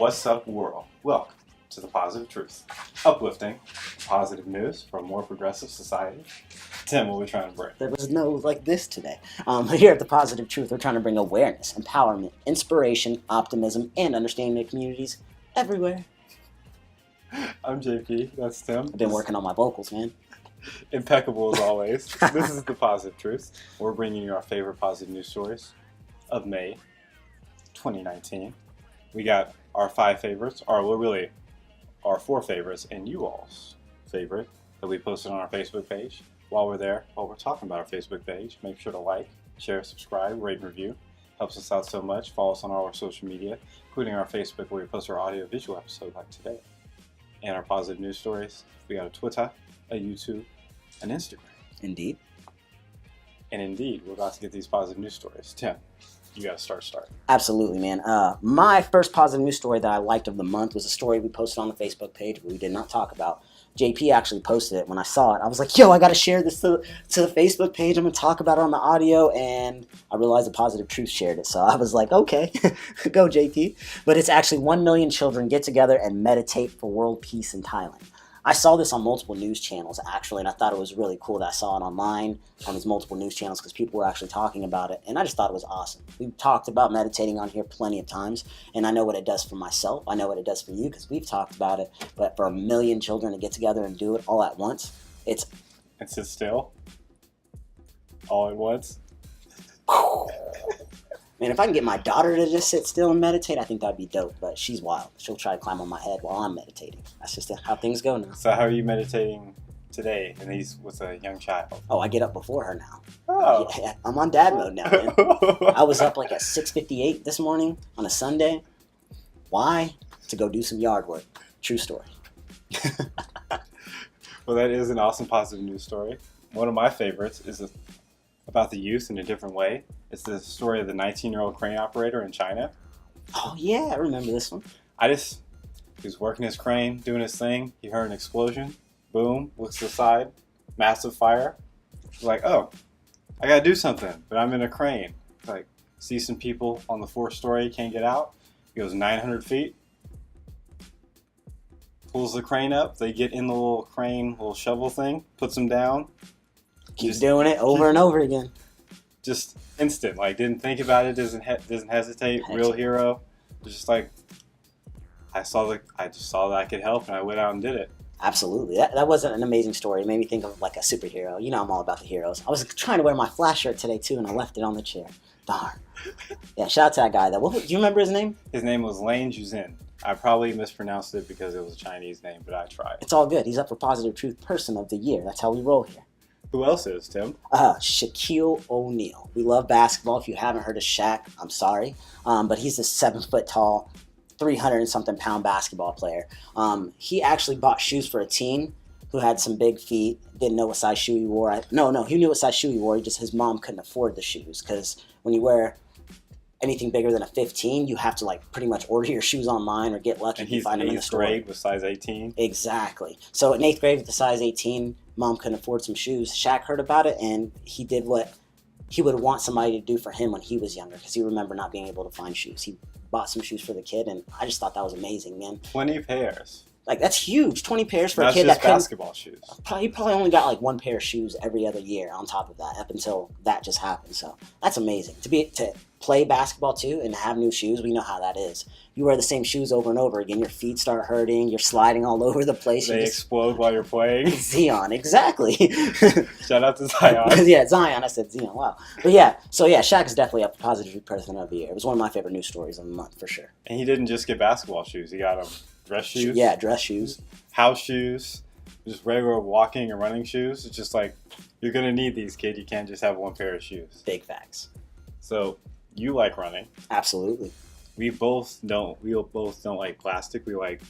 What's up, world? Welcome to The Positive Truth. Uplifting, positive news for a more progressive society. Tim, what are we trying to bring? There was no like this today. Here at The Positive Truth, we're trying to bring awareness, empowerment, inspiration, optimism, and understanding to communities everywhere. I'm JP, that's Tim. I've been working on my vocals, man. Impeccable as always. This is The Positive Truth. We're bringing you our favorite positive news stories of May 2019. We got our 5 favorites, really our 4 favorites, and you all's favorite that we posted on our Facebook page. While we're talking about our Facebook page, make sure to like, share, subscribe, rate, and review. Helps us out so much. Follow us on all our social media, including our Facebook where we post our audio-visual episode like today. And our positive news stories. We got a Twitter, a YouTube, an Instagram. Indeed. And indeed, we're about to get these positive news stories. Tim, you got to start. Absolutely, man. My first positive news story that I liked of the month was a story we posted on the Facebook page, but we did not talk about. JP actually posted it. When I saw it, I was like, yo, I got to share this to the Facebook page. I'm going to talk about it on the audio. And I realized The Positive Truth shared it. So I was like, okay, go JP. But it's actually 1 million children get together and meditate for world peace in Thailand. I saw this on multiple news channels, actually, and I thought it was really cool that I saw it online on these multiple news channels because people were actually talking about it, and I just thought it was awesome. We've talked about meditating on here plenty of times, and I know what it does for myself. I know what it does for you because we've talked about it, but for 1 million children to get together and do it all at once, it's... And sit still? All at once? Man, if I can get my daughter to just sit still and meditate, I think that'd be dope. But she's wild. She'll try to climb on my head while I'm meditating. That's just how things go now. So how are you meditating today? And he's with a young child. Oh, I get up before her now. Oh. Yeah, I'm on dad mode now, man. I was up like at 6:58 this morning on a Sunday. Why? To go do some yard work. True story. Well, that is an awesome positive news story. One of my favorites is about the youth in a different way. It's the story of the 19-year-old crane operator in China. Oh, yeah, I remember this one. He was working his crane, doing his thing. He heard an explosion. Boom, looks to the side. Massive fire. He's like, oh, I got to do something, but I'm in a crane. Like, see some people on the 4th story, can't get out. He goes 900 feet. Pulls the crane up. They get in the little crane, little shovel thing, puts them down. Keeps doing it over and over again. Just instant, like didn't think about it, doesn't hesitate. Real hero. Just like I just saw that I could help, and I went out and did it. Absolutely, that wasn't an amazing story. It made me think of like a superhero. You know, I'm all about the heroes. I was trying to wear my Flash shirt today too, and I left it on the chair. Darn. Yeah, shout out to that guy. Do you remember his name? His name was Lane Juzin. I probably mispronounced it because it was a Chinese name, but I tried. It's all good. He's up for Positive Truth Person of the Year. That's how we roll here. Who else is, Tim? Shaquille O'Neal. We love basketball. If you haven't heard of Shaq, I'm sorry. But he's a 7-foot-tall, 300-something pound basketball player. He actually bought shoes for a teen who had some big feet, didn't know what size shoe he wore. He knew what size shoe he wore. His mom couldn't afford the shoes because when you wear anything bigger than a 15, you have to like pretty much order your shoes online or get lucky. And he's in 8th grade with size 18? Exactly. So in 8th grade with the size 18, mom couldn't afford some shoes. Shaq heard about it, and he did what he would want somebody to do for him when he was younger because he remembered not being able to find shoes. He bought some shoes for the kid, and I just thought that was amazing, man. 20 pairs. Like, that's huge. 20 pairs for That's a kid just that couldn't... basketball shoes. He probably only got like 1 pair of shoes every other year on top of that up until that just happened. So that's amazing. To play basketball too and have new shoes, we know how that is. You wear the same shoes over and over again, your feet start hurting, you're sliding all over the place. They explode while you're playing. Zion, exactly. Shout out to Zion. Yeah, Zion. I said Zion. Wow. But yeah, Shaq is definitely a Positive Person of the Year. It was one of my favorite news stories of the month for sure. And he didn't just get basketball shoes. He got dress shoes. Yeah, dress shoes. House shoes. Just regular walking and running shoes. It's just like, you're going to need these, kid. You can't just have 1 pair of shoes. Big facts. So, you like running. Absolutely. We both don't like plastic. We like,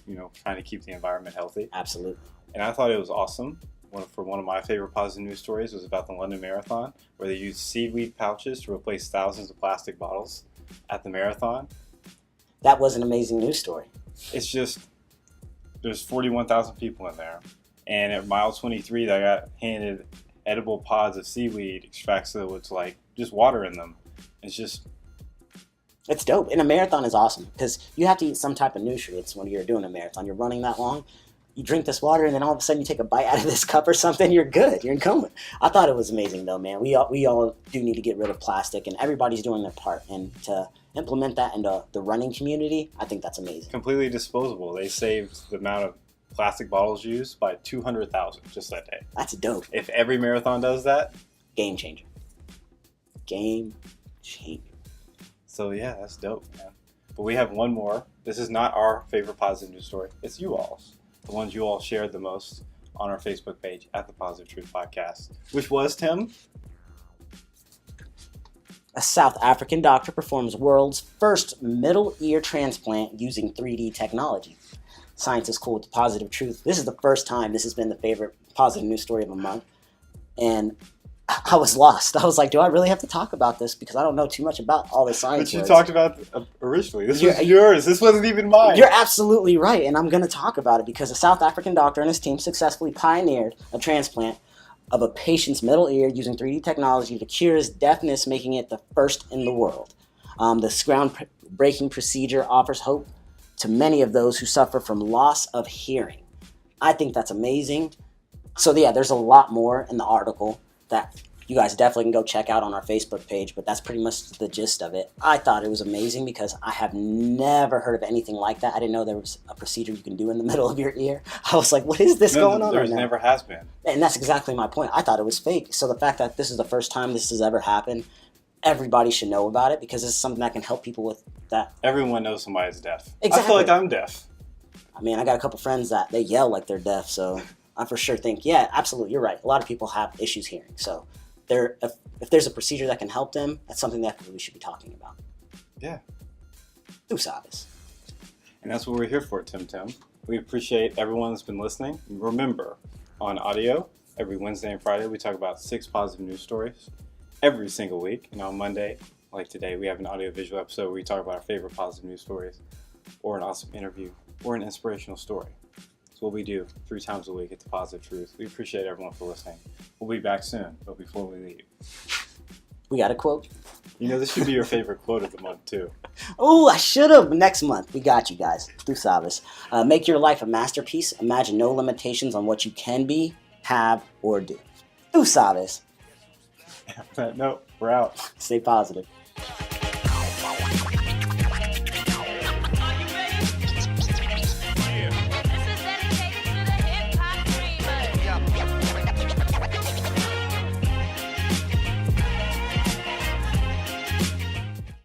trying to keep the environment healthy. Absolutely. And I thought it was awesome. One of my favorite positive news stories was about the London Marathon, where they used seaweed pouches to replace thousands of plastic bottles at the marathon. That was an amazing news story. It's just, there's 41,000 people in there. And at mile 23, they got handed edible pods of seaweed extracted with like just water in them. It's just It's dope. And a marathon is awesome because you have to eat some type of nutrients when you're doing a marathon. You're running that long. You drink this water, and then all of a sudden you take a bite out of this cup or something. You're good. You're in coma. I thought it was amazing, though, man. We all do need to get rid of plastic, and everybody's doing their part. And to implement that into the running community, I think that's amazing. Completely disposable. They saved the amount of plastic bottles used by 200,000 just that day. That's dope. If every marathon does that, Game changer. Game changer. so yeah, that's dope, man. But we have one more. This is not our favorite positive news story. It's you all's. The ones you all shared the most on our Facebook page at the Positive Truth Podcast. Which was, Tim? A South African doctor performs world's first middle ear transplant using 3D technology. Scientists quote the Positive Truth. This is the first time this has been the favorite positive news story of the month. And I was lost. I was like, do I really have to talk about this? Because I don't know too much about all the science. But you words. talked about originally. This was yours. This wasn't even mine. You're absolutely right. And I'm going to talk about it because a South African doctor and his team successfully pioneered a transplant of a patient's middle ear using 3D technology to cure his deafness, making it the first in the world. This groundbreaking procedure offers hope to many of those who suffer from loss of hearing. I think that's amazing. So yeah, there's a lot more in the article that you guys definitely can go check out on our Facebook page, but that's pretty much the gist of it. I thought it was amazing because I have never heard of anything like that. I didn't know there was a procedure you can do in the middle of your ear. I was like, what is this going on right now? There never has been. And that's exactly my point. I thought it was fake. So the fact that this is the first time this has ever happened, everybody should know about it because it's something that can help people with that. Everyone knows somebody's deaf. Exactly. I feel like I'm deaf. I mean, I got a couple friends that they yell like they're deaf, so I for sure think, yeah, absolutely, you're right. A lot of people have issues hearing. So if there's a procedure that can help them, that's something that we should be talking about. Yeah. Tu sabes. And that's what we're here for, Tim Tim. We appreciate everyone that's been listening. Remember, on audio, every Wednesday and Friday, we talk about 6 positive news stories every single week. And on Monday, like today, we have an audio-visual episode where we talk about our favorite positive news stories or an awesome interview or an inspirational story. It's what we do 3 times a week at The Positive Truth. We appreciate everyone for listening. We'll be back soon, but before we leave, we got a quote. You know, this should be your favorite quote of the month, too. Oh, I should have. Next month. We got you guys. Tu sabes. Make your life a masterpiece. Imagine no limitations on what you can be, have, or do. Tu sabes. On that note, we're out. Stay positive.